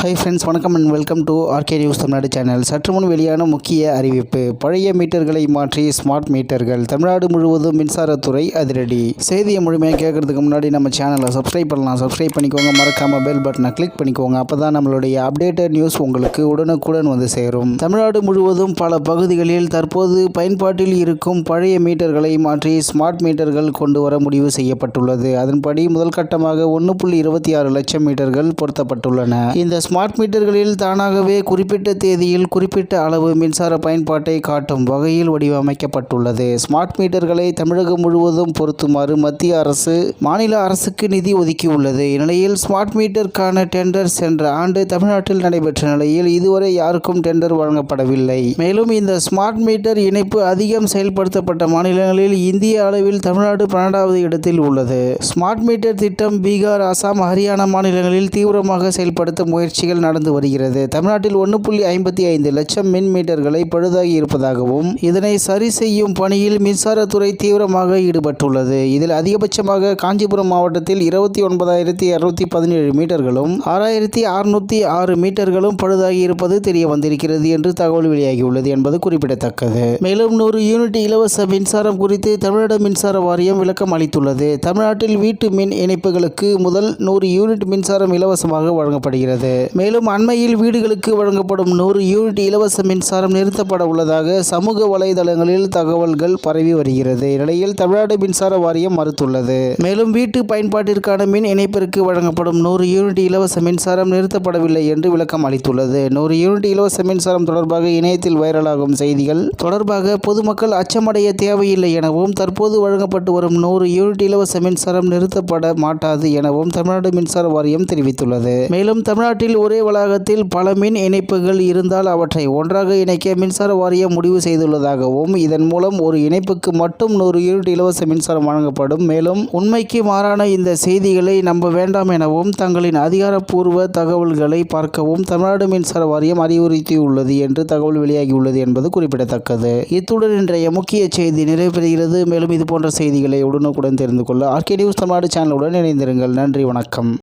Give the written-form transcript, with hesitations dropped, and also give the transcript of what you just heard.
High friends, வணக்கம் and welcome to RK news Tamil Nadu channel. சற்று முன் வெளியான முக்கிய அறிவிப்பு. பழைய மீட்டர்களை மாற்றி ஸ்மார்ட் மீட்டர்கள். தமிழ்நாடு முழுவதும் மின்சாரத்துறை அதிரடி. செய்தியை முழுமையாக கேட்கறதுக்கு முன்னாடி நம்ம சேனலை சப்ஸ்கிரைப் பண்ணலாம். சப்ஸ்கிரைப் பண்ணிக்கோங்க. மறக்காம பெல் பட்டனை கிளிக் பண்ணிக்கோங்க. அப்போ தான் நம்மளுடைய அப்டேட்டட் நியூஸ் உங்களுக்கு உடனுக்குடன் வந்து சேரும். தமிழ்நாடு முழுவதும் பல பகுதிகளில் தற்போது பயன்பாட்டில் இருக்கும் பழைய மீட்டர்களை மாற்றி ஸ்மார்ட் மீட்டர்கள் கொண்டு வர முடிவு செய்யப்பட்டுள்ளது. அதன்படி முதல் கட்டமாக 1.26 லட்சம் மீட்டர்கள் பொருத்தப்பட்டுள்ளன. இந்த ஸ்மார்ட் மீட்டர்களில் தானாகவே குறிப்பிட்ட தேதியில் குறிப்பிட்ட அளவு மின்சார பயன்பாட்டை காட்டும் வகையில் வடிவமைக்கப்பட்டுள்ளது. ஸ்மார்ட் மீட்டர்களை தமிழகம் முழுவதும் பொருத்துமாறு மத்திய அரசு மாநில அரசுக்கு நிதி ஒதுக்கியுள்ளது. இந்நிலையில் ஸ்மார்ட் மீட்டருக்கான டெண்டர் சென்ற ஆண்டு தமிழ்நாட்டில் நடைபெற்ற நிலையில் இதுவரை யாருக்கும் டெண்டர் வழங்கப்படவில்லை. மேலும் இந்த ஸ்மார்ட் மீட்டர் இணைப்பு அதிகம் செயல்படுத்தப்பட்ட மாநிலங்களில் இந்திய அளவில் தமிழ்நாடு 12வது இடத்தில் உள்ளது. ஸ்மார்ட் மீட்டர் திட்டம் பீகார், அசாம், ஹரியானா மாநிலங்களில் தீவிரமாக செயல்படுத்த முயற்சிகள் நடந்து வருகிறது. தமிழ்நாட்டில் 1.55 லட்சம் மின் மீட்டர்களை பழுதாகி இருப்பதாகவும் இதனை சரி செய்யும் பணியில் மின்சாரத்துறை தீவிரமாக ஈடுபட்டுள்ளது. இதில் அதிகபட்சமாக காஞ்சிபுரம் மாவட்டத்தில் 29,217 மீட்டர்களும் 6,606 மீட்டர்களும் பழுதாகி இருப்பது தெரிய வந்திருக்கிறது என்று தகவல் வெளியாகியுள்ளது என்பது குறிப்பிடத்தக்கது. மேலும் 100 யூனிட் இலவச மின்சாரம் குறித்து தமிழ்நாடு மின்சார வாரியம் விளக்கம் அளித்துள்ளது. தமிழ்நாட்டில் வீட்டு மின் இணைப்புகளுக்கு முதல் 100 யூனிட் மின்சாரம் இலவசமாக வழங்கப்படுகிறது. மேலும் அண்மையில் வீடுகளுக்கு வழங்கப்படும் 100 யூனிட் இலவச மின்சாரம் நிறுத்தப்பட உள்ளதாக சமூக வலைதளங்களில் தகவல்கள் பரவி வருகிறது. இந்நிலையில் தமிழ்நாடு மின்சார வாரியம் மறுத்துள்ளது. மேலும் வீட்டு பயன்பாட்டிற்கான மின் இணைப்பிற்கு வழங்கப்படும் 100 யூனிட் இலவச மின்சாரம் நிறுத்தப்படவில்லை என்று விளக்கம் அளித்துள்ளது. 100 யூனிட் இலவச மின்சாரம் தொடர்பாக இணையத்தில் வைரலாகும் செய்திகள் தொடர்பாக பொதுமக்கள் அச்சமடைய தேவையில்லை எனவும் தற்போது வழங்கப்பட்டு வரும் 100 யூனிட் இலவச மின்சாரம் நிறுத்தப்பட மாட்டாது எனவும் தமிழ்நாடு மின்சார வாரியம் தெரிவித்துள்ளது. மேலும் தமிழ்நாட்டில் ஒரே வளாகத்தில் பல மின் இணைப்புகள் இருந்தால் அவற்றை ஒன்றாக இணைக்க மின்சார வாரியம் முடிவு செய்துள்ளதாகவும் இதன் மூலம் ஒரு இணைப்புக்கு மட்டும் 100 யூனிட் இலவச மின்சாரம் வழங்கப்படும். மேலும் உண்மைக்கு மாறான இந்த செய்திகளை நம்ப வேண்டாம் எனவும் தங்களின் அதிகாரப்பூர்வ தகவல்களை பார்க்கவும் தமிழ்நாடு மின்சார வாரியம் அறிவுறுத்தியுள்ளது என்று தகவல் வெளியாகியுள்ளது என்பது குறிப்பிடத்தக்கது. இத்துடன் இன்றைய முக்கிய செய்தி நிறைவு பெறுகிறது. மேலும் இதுபோன்ற செய்திகளை உடனுக்குடன் தெரிந்து கொள்ள ஆர்கே நியூஸ் தமிழ்நாடு சேனலுடன் இணைந்திருங்கள். நன்றி, வணக்கம்.